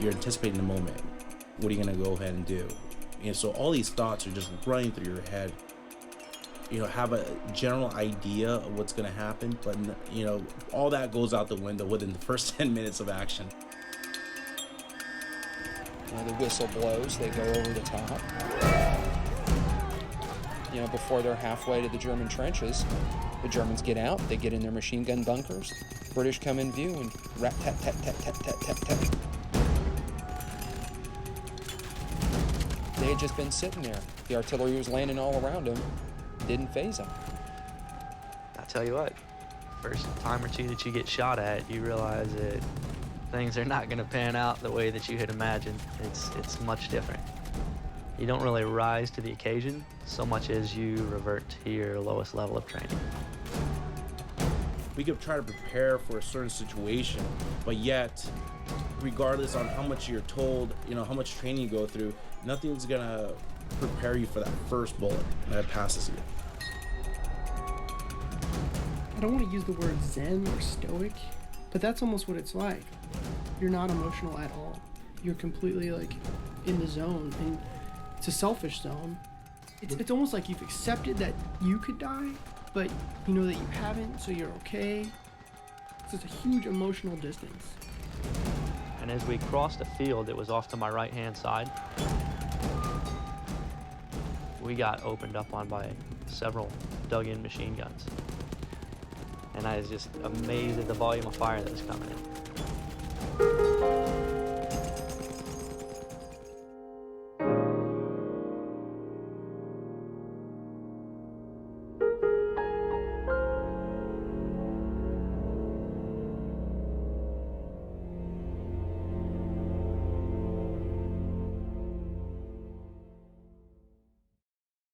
you're anticipating the moment. What are you going to go ahead and do? And so all these thoughts are just running through your head. You know, have a general idea of what's going to happen, but, you know, all that goes out the window within the first 10 minutes of action. You know, the whistle blows, they go over the top. You know, before they're halfway to the German trenches, the Germans get out, they get in their machine gun bunkers, British come in view and rat-tat-tat-tat-tat-tat-tat. They had just been sitting there. The artillery was landing all around them. Didn't phase them. I tell you what, first time or two that you get shot at, you realize that things are not going to pan out the way that you had imagined. It's much different. You don't really rise to the occasion so much as you revert to your lowest level of training. We could try to prepare for a certain situation, but yet, regardless on how much you're told, you know, how much training you go through, nothing's gonna prepare you for that first bullet that passes you. I don't want to use the word zen or stoic, but that's almost what it's like. You're not emotional at all. You're completely like in the zone, and it's a selfish zone. It's almost like you've accepted that you could die, but you know that you haven't, so you're okay. It's just a huge emotional distance. And as we crossed the field that was off to my right-hand side, we got opened up on by several dug-in machine guns. And I was just amazed at the volume of fire that was coming in.